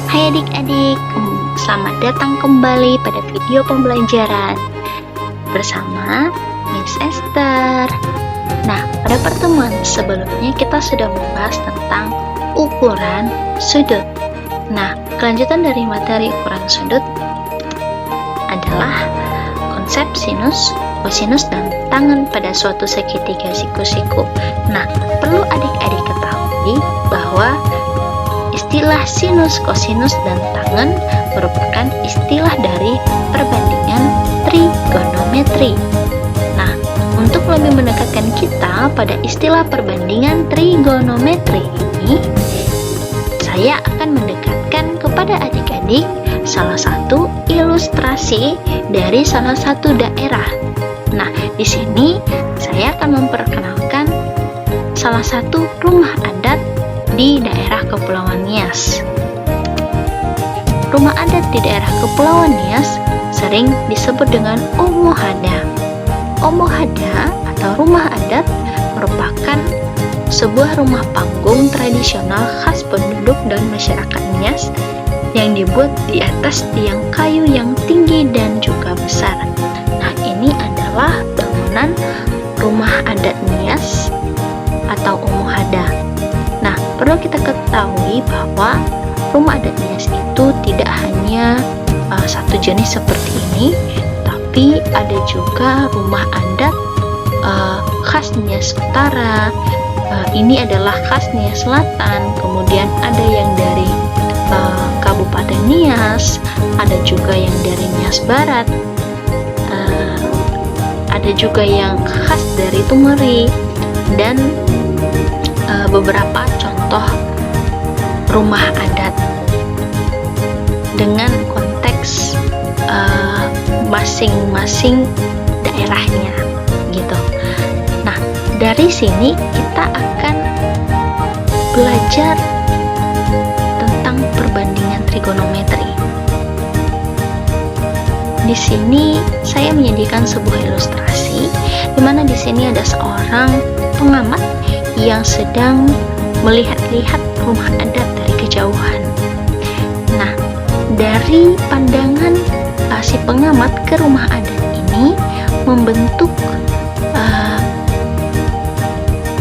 Hai adik-adik, selamat datang kembali pada video pembelajaran bersama Miss Esther. Nah, pada pertemuan sebelumnya kita sudah membahas tentang ukuran sudut. Nah, kelanjutan dari materi ukuran sudut adalah konsep sinus, kosinus, dan tangen pada suatu segitiga siku-siku. Nah, perlu adik-adik ketahui bahwa istilah sinus, kosinus, dan tangen merupakan istilah dari perbandingan trigonometri. Nah, untuk lebih mendekatkan kita pada istilah perbandingan trigonometri ini, saya akan mendekatkan kepada adik-adik salah satu ilustrasi dari salah satu daerah. Nah, di sini saya akan memperkenalkan salah satu rumah adat di daerah Kepulauan Nias. Rumah adat di daerah Kepulauan Nias sering disebut dengan Omohada. Omohada atau rumah adat merupakan sebuah rumah panggung tradisional khas penduduk dan masyarakat Nias yang dibuat di atas tiang kayu yang tinggi dan juga besar. Nah, ini adalah bangunan rumah adat Nias atau Omohada. Nah, perlu kita ketahui bahwa rumah adat Nias itu tidak hanya satu jenis seperti ini, tapi ada juga rumah adat khas Nias Utara, ini adalah khas Nias Selatan, kemudian ada yang dari Kabupaten Nias, ada juga yang dari Nias Barat, ada juga yang khas dari Tumeri, dan beberapa contoh rumah adat dengan konteks masing-masing daerahnya gitu. Nah, dari sini kita akan belajar tentang perbandingan trigonometri. Di sini saya menyajikan sebuah ilustrasi di mana di sini ada seorang pengamat yang sedang melihat-lihat rumah adat dari kejauhan. Nah, dari pandangan si pengamat ke rumah adat ini membentuk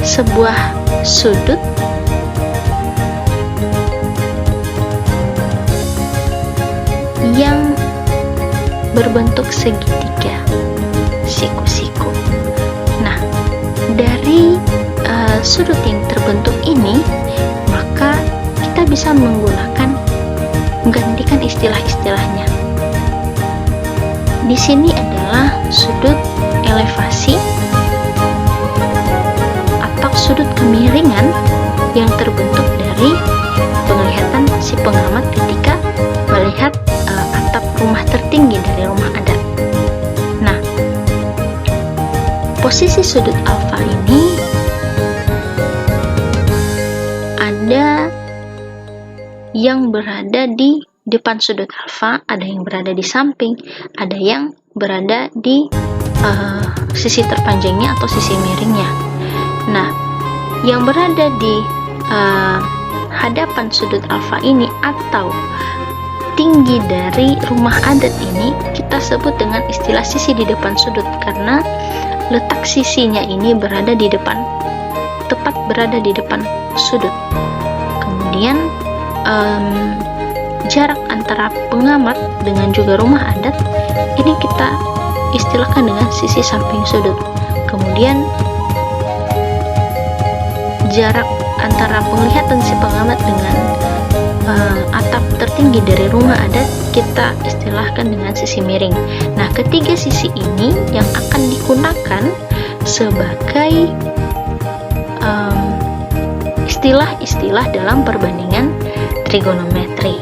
sebuah sudut yang berbentuk segitiga siku-siku. Nah, dari sudut yang terbentuk ini, maka kita bisa menggantikan istilah-istilahnya. Di sini adalah sudut elevasi atau sudut kemiringan yang terbentuk dari penglihatan si pengamat ketika melihat atap rumah tertinggi dari rumah adat. Nah, posisi sudut alfa ini ada yang berada di depan sudut alfa, ada yang berada di samping, ada yang berada di sisi terpanjangnya atau sisi miringnya. Nah, yang berada di hadapan sudut alfa ini atau tinggi dari rumah adat ini kita sebut dengan istilah sisi di depan sudut, karena letak sisinya ini berada di depan, tepat berada di depan sudut. Kemudian jarak antara pengamat dengan juga rumah adat ini kita istilahkan dengan sisi samping sudut. Kemudian jarak antara penglihatan si pengamat dengan atap tertinggi dari rumah adat kita istilahkan dengan sisi miring. Nah, ketiga sisi ini yang akan digunakan sebagai istilah-istilah dalam perbandingan trigonometri.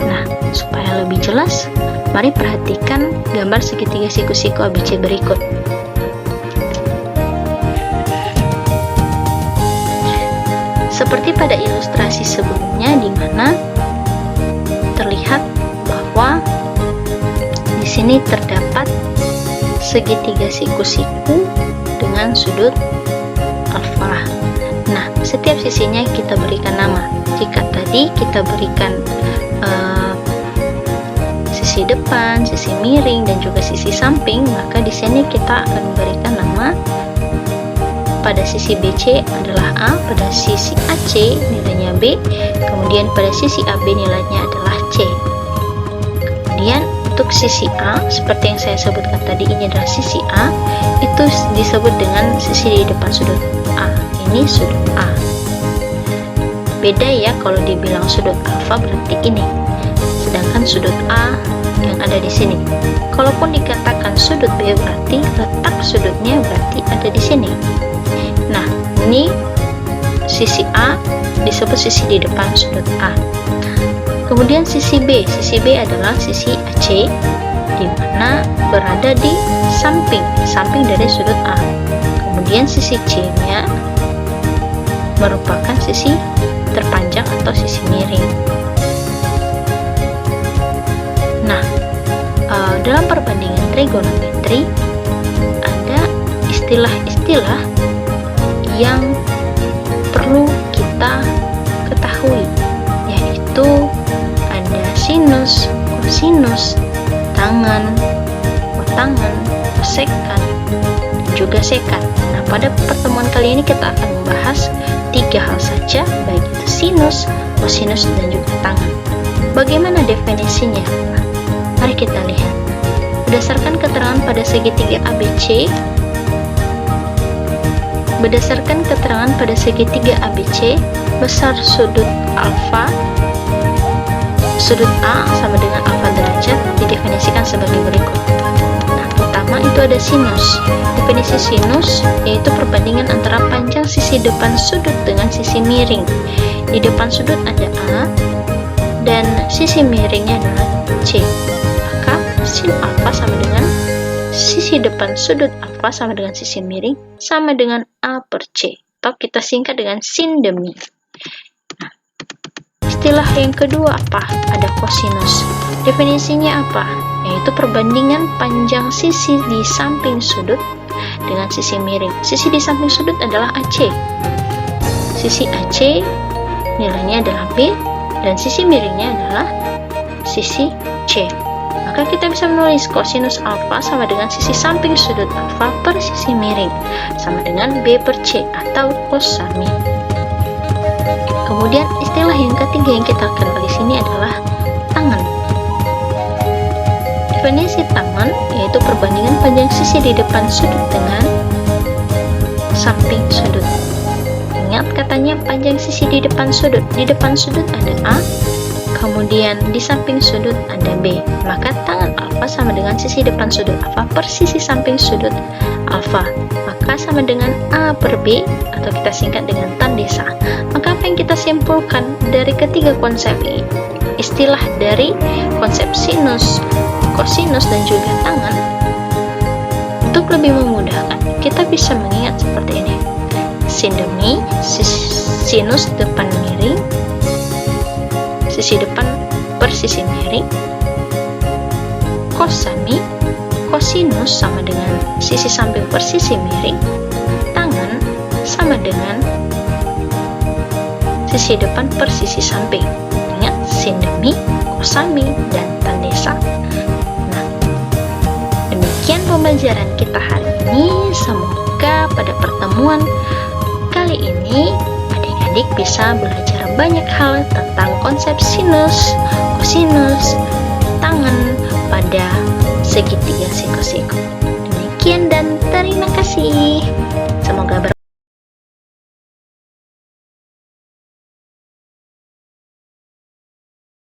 Nah, supaya lebih jelas, mari perhatikan gambar segitiga siku-siku ABC berikut. Seperti pada ilustrasi sebelumnya, di mana terlihat bahwa di sini terdapat segitiga siku-siku dengan sudut alfa. Nah, setiap sisinya kita berikan nama. Jika tadi kita berikan sisi depan, sisi miring, dan juga sisi samping, maka di sini kita akan memberikan nama. Pada sisi BC adalah A, pada sisi AC nilainya B, kemudian pada sisi AB nilainya adalah C. Kemudian untuk sisi A, seperti yang saya sebutkan tadi, ini adalah sisi A, itu disebut dengan sisi di depan sudut A. Ini sudut A. Beda ya, kalau dibilang sudut alfa berarti ini, sedangkan sudut A yang ada di sini. Kalaupun dikatakan sudut B, berarti letak sudutnya berarti ada di sini. Nah, ini sisi A disebut sisi di depan sudut A. Kemudian sisi B adalah sisi AC, di mana berada di samping dari sudut A. Kemudian sisi C-nya merupakan sisi terpanjang atau sisi miring. Nah, dalam perbandingan trigonometri ada istilah-istilah yang perlu kita ketahui, yaitu ada sinus, kosinus, tangan, kotangan, kosekan, dan juga sekan. Nah, pada pertemuan kali ini kita akan membahas 3 hal saja, baik itu sinus, kosinus, dan juga tangan. Bagaimana definisinya? Mari kita lihat. Berdasarkan keterangan pada segitiga ABC, besar sudut alfa, sudut A sama dengan alfa derajat didefinisikan sebagai berikut. Nah, pertama itu ada sinus. Definisi sinus yaitu perbandingan antara panjang sisi depan sudut dengan sisi miring. Di depan sudut ada A dan sisi miringnya adalah C. Maka sin alfa sama dengan sisi depan sudut alfa sama dengan sisi miring sama dengan A per C, atau kita singkat dengan sin demi. Nah, istilah yang kedua apa? Ada kosinus. Definisinya apa? Yaitu perbandingan panjang sisi di samping sudut dengan sisi miring. Sisi di samping sudut adalah AC. Sisi AC nilainya adalah B dan sisi miringnya adalah sisi C. Maka kita bisa menulis kosinus alfa sama dengan sisi samping sudut alfa per sisi miring sama dengan B per C atau kosami. Kemudian istilah yang ketiga yang kita kenal di sini adalah tangan. Definisi tangan yaitu perbandingan panjang sisi di depan sudut dengan samping sudut. Ingat katanya panjang sisi di depan sudut. Di depan sudut ada A, kemudian di samping sudut ada B. Maka tangan alfa sama dengan sisi depan sudut alfa per sisi samping sudut alfa. Maka sama dengan A per B atau kita singkat dengan tan desa. Maka apa yang kita simpulkan dari ketiga konsep ini? Istilah dari konsep sinus, kosinus, dan juga tangan. Untuk lebih memudahkan, kita bisa mengingat seperti ini. Sin demi, sinus depan miring, sisi depan per sisi miring. Kosami, kosinus sama dengan sisi samping per sisi miring. Tangan sama dengan sisi depan per sisi samping. Ingat, sin demi, kosami, dan tan desa. Nah, demikian pembelajaran kita hari ini. Semoga pada pertemuan kali ini adik-adik bisa belajar banyak hal tentang konsep sinus, kosinus, tangan pada segitiga siko-siko. Demikian dan terima kasih.